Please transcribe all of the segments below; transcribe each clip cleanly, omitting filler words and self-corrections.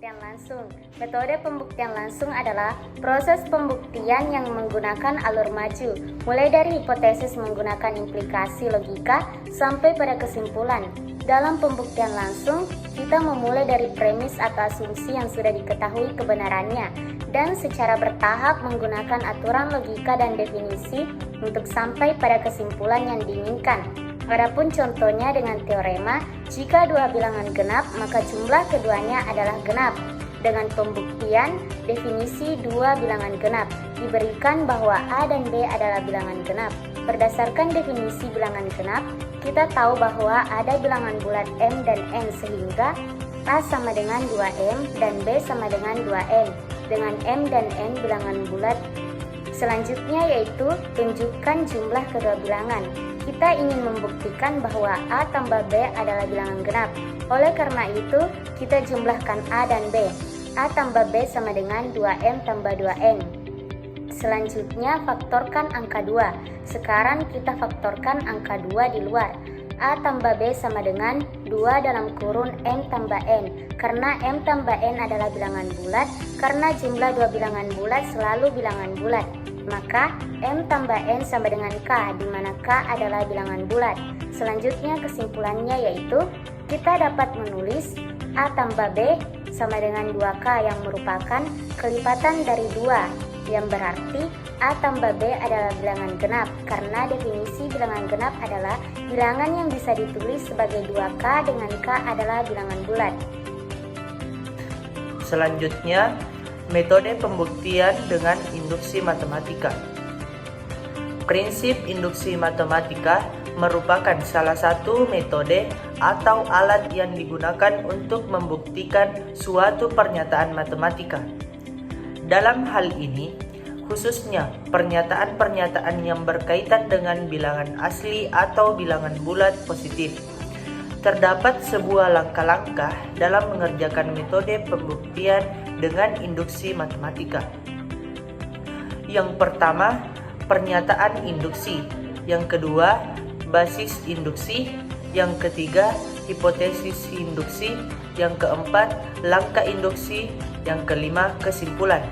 pembuktian langsung. Metode pembuktian langsung adalah proses pembuktian yang menggunakan alur maju, mulai dari hipotesis menggunakan implikasi logika sampai pada kesimpulan. Dalam pembuktian langsung, kita memulai dari premis atau asumsi yang sudah diketahui kebenarannya, dan secara bertahap menggunakan aturan logika dan definisi untuk sampai pada kesimpulan yang diinginkan. Adapun contohnya dengan teorema, jika dua bilangan genap, maka jumlah keduanya adalah genap. Dengan pembuktian, definisi dua bilangan genap, diberikan bahwa A dan B adalah bilangan genap. Berdasarkan definisi bilangan genap, kita tahu bahwa ada bilangan bulat M dan N sehingga A sama dengan 2M dan B sama dengan 2N. Dengan M dan N bilangan bulat. Selanjutnya yaitu tunjukkan jumlah kedua bilangan. Kita ingin membuktikan bahwa A tambah B adalah bilangan genap. Oleh karena itu, kita jumlahkan A dan B. A tambah B sama dengan 2M tambah 2N. Selanjutnya, faktorkan angka 2. Sekarang kita faktorkan angka 2 di luar. A tambah B sama dengan 2 dalam kurun M tambah N. Karena M tambah N adalah bilangan bulat, karena jumlah dua bilangan bulat selalu bilangan bulat. Maka M tambah N sama dengan K, di mana K adalah bilangan bulat. Selanjutnya kesimpulannya yaitu kita dapat menulis A tambah B sama dengan 2K yang merupakan kelipatan dari 2, yang berarti A tambah B adalah bilangan genap, karena definisi bilangan genap adalah bilangan yang bisa ditulis sebagai 2K dengan K adalah bilangan bulat. Selanjutnya, metode pembuktian dengan induksi matematika. Prinsip induksi matematika merupakan salah satu metode atau alat yang digunakan untuk membuktikan suatu pernyataan matematika. Dalam hal ini, khususnya pernyataan-pernyataan yang berkaitan dengan bilangan asli atau bilangan bulat positif, terdapat sebuah langkah-langkah dalam mengerjakan metode pembuktian dengan induksi matematika. Yang pertama, pernyataan induksi. Yang kedua, basis induksi. Yang ketiga, hipotesis induksi. Yang keempat, langkah induksi. Yang kelima, kesimpulan.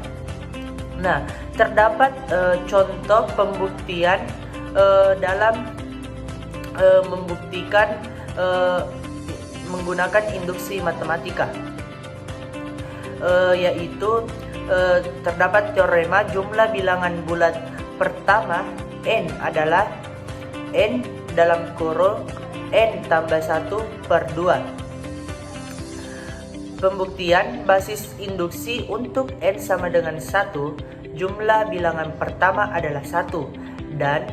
Nah, terdapat contoh pembuktian dalam membuktikan menggunakan induksi matematika, yaitu terdapat teorema jumlah bilangan bulat pertama N adalah N dalam kurung N tambah 1 per 2. Pembuktian basis induksi untuk N sama dengan 1, jumlah bilangan pertama adalah 1 dan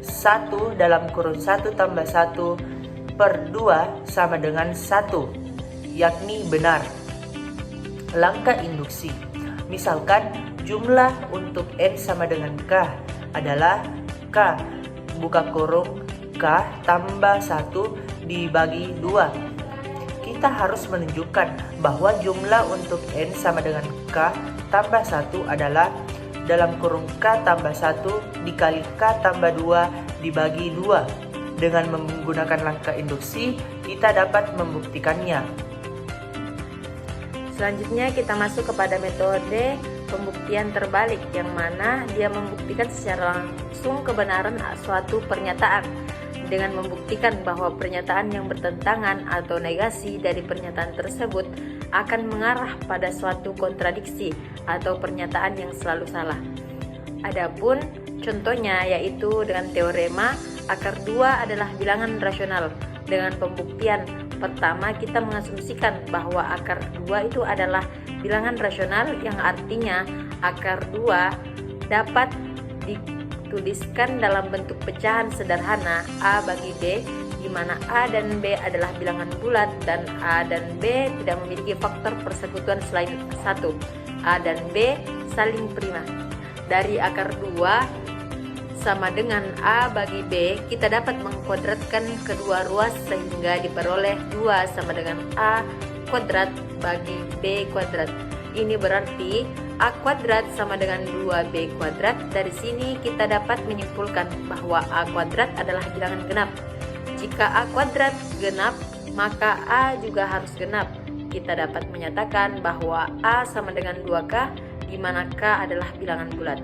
1 dalam kurung 1 tambah 1 per 2 sama dengan 1, yakni benar. Langkah induksi. Misalkan jumlah untuk N sama dengan K adalah K buka kurung K tambah 1 dibagi 2. Kita harus menunjukkan bahwa jumlah untuk N sama dengan K tambah 1 adalah dalam kurung K tambah 1 dikali K tambah 2 dibagi 2. Dengan menggunakan langkah induksi, kita dapat membuktikannya. Selanjutnya kita masuk kepada metode pembuktian terbalik, yang mana dia membuktikan secara langsung kebenaran suatu pernyataan dengan membuktikan bahwa pernyataan yang bertentangan atau negasi dari pernyataan tersebut akan mengarah pada suatu kontradiksi atau pernyataan yang selalu salah. Adapun contohnya yaitu dengan teorema akar 2 adalah bilangan rasional. Dengan pembuktian pertama, kita mengasumsikan bahwa akar 2 itu adalah bilangan rasional, yang artinya akar 2 dapat dituliskan dalam bentuk pecahan sederhana A bagi B, di mana A dan B adalah bilangan bulat dan A dan B tidak memiliki faktor persekutuan selain 1. A dan B saling prima. Dari akar 2 sama dengan A bagi B, kita dapat mengkuadratkan kedua ruas sehingga diperoleh 2 sama dengan A kuadrat bagi B kuadrat. Ini berarti A kuadrat sama dengan 2B kuadrat. Dari sini kita dapat menyimpulkan bahwa A kuadrat adalah bilangan genap. Jika A kuadrat genap, maka A juga harus genap. kita dapat menyatakan bahwa A sama dengan 2K, di mana K adalah bilangan bulat.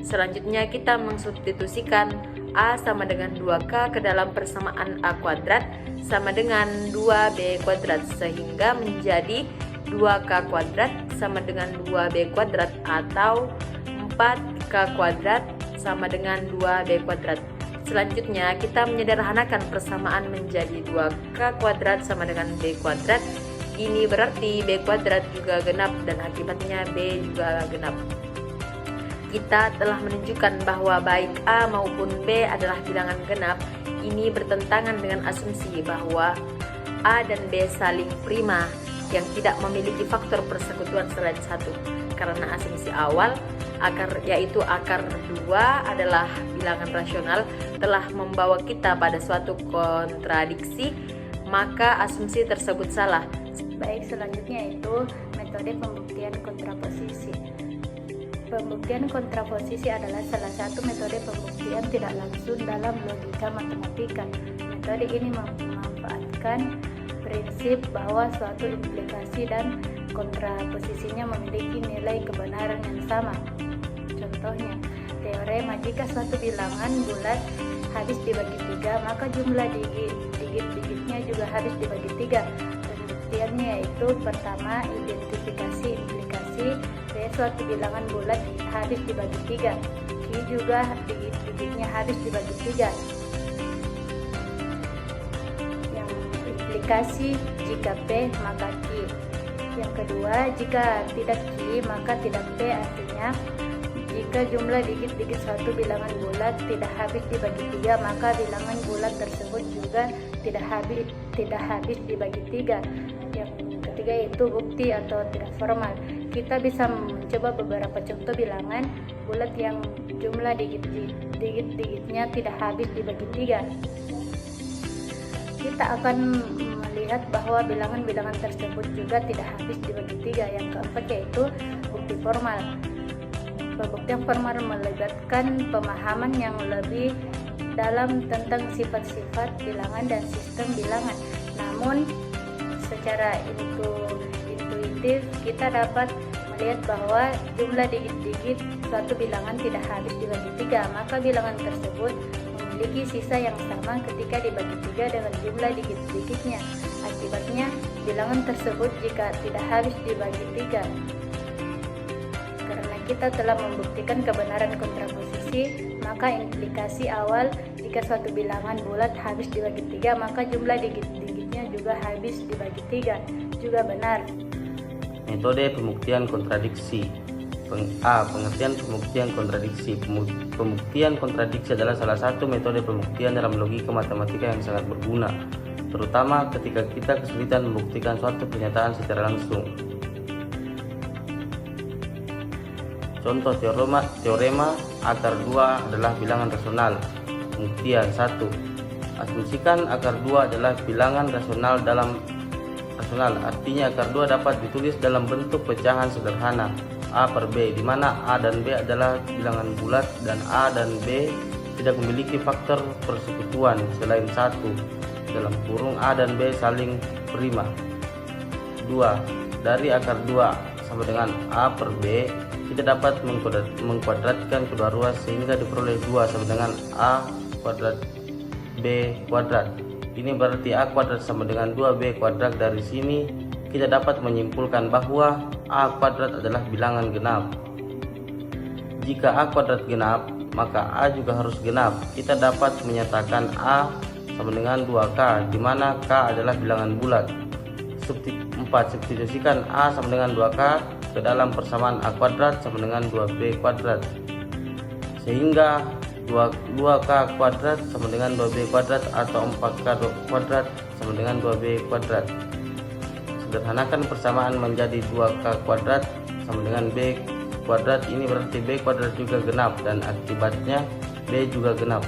Selanjutnya kita mensubstitusikan A sama dengan 2K ke dalam persamaan A kuadrat sama dengan 2B kuadrat, sehingga menjadi 2K kuadrat sama dengan 2B kuadrat atau 4K kuadrat sama dengan 2B kuadrat. Selanjutnya kita menyederhanakan persamaan menjadi 2K kuadrat sama dengan B kuadrat. Ini berarti B kuadrat juga genap dan akibatnya B juga genap. Kita telah menunjukkan bahwa baik A maupun B adalah bilangan genap. Ini bertentangan dengan asumsi bahwa A dan B saling prima yang tidak memiliki faktor persekutuan selain satu. Karena asumsi awal yaitu akar 2 adalah bilangan rasional telah membawa kita pada suatu kontradiksi, maka asumsi tersebut salah. Baik, selanjutnya itu metode pembuktian kontraposisi. Pembuktian kontraposisi adalah salah satu metode pembuktian tidak langsung dalam logika matematika. Metode ini memanfaatkan prinsip bahwa suatu implikasi dan kontraposisinya memiliki nilai kebenaran yang sama. Contohnya, teorema jika suatu bilangan bulat habis dibagi 3, maka jumlah digit-digitnya juga habis dibagi 3. Pembuktiannya yaitu pertama, identifikasi implikasi. B, suatu bilangan bulat habis dibagi 3. Q juga digit-digitnya habis dibagi 3. Yang implikasi jika P maka Q. Yang kedua, jika tidak Q maka tidak P, artinya jika jumlah digit-digit suatu bilangan bulat tidak habis dibagi 3, maka bilangan bulat tersebut juga tidak habis dibagi 3. Yang ketiga itu bukti atau tidak formal. Kita bisa mencoba beberapa contoh bilangan bulat yang jumlah digit-digitnya tidak habis dibagi 3. Kita akan melihat bahwa bilangan-bilangan tersebut juga tidak habis dibagi 3. Yang keempat yaitu bukti formal. Pembuktian formal melibatkan pemahaman yang lebih dalam tentang sifat-sifat bilangan dan sistem bilangan. Namun, secara intuitif kita dapat melihat bahwa jumlah digit-digit suatu bilangan tidak habis dibagi 3, maka bilangan tersebut memiliki sisa yang sama ketika dibagi 3 dengan jumlah digit-digitnya. Akibatnya, bilangan tersebut jika tidak habis dibagi 3. Karena kita telah membuktikan kebenaran kontraposisi, maka implikasi awal jika suatu bilangan bulat habis dibagi 3, maka jumlah digit-digitnya juga habis dibagi 3, juga benar. Metode pembuktian kontradiksi. Pengertian pembuktian kontradiksi. Pembuktian kontradiksi adalah salah satu metode pembuktian dalam logika matematika yang sangat berguna, terutama ketika kita kesulitan membuktikan suatu pernyataan secara langsung. Contoh teorema akar 2 adalah bilangan rasional. Pembuktian 1. Asumsikan akar 2 adalah bilangan rasional, artinya akar 2 dapat ditulis dalam bentuk pecahan sederhana A per B, di mana A dan B adalah bilangan bulat dan A dan B tidak memiliki faktor persekutuan selain 1. Dalam kurung A dan B saling prima. 2. Dari akar 2 sama dengan A per B, kita dapat mengkuadratkan kedua ruas sehingga diperoleh 2 sama dengan A kuadrat B kuadrat. Ini berarti A kuadrat sama dengan 2B kuadrat. Dari sini kita dapat menyimpulkan bahwa A kuadrat adalah bilangan genap. Jika A kuadrat genap, maka A juga harus genap. Kita dapat menyatakan A sama dengan 2K, di mana K adalah bilangan bulat. 4. Substitusikan A sama dengan 2K ke dalam persamaan A kuadrat sama dengan 2B kuadrat, sehingga 2K kuadrat sama dengan 2B kuadrat atau 4K kuadrat sama dengan 2B kuadrat. Sederhanakan persamaan menjadi 2K kuadrat sama dengan B kuadrat. Ini berarti B kuadrat juga genap dan akibatnya B juga genap.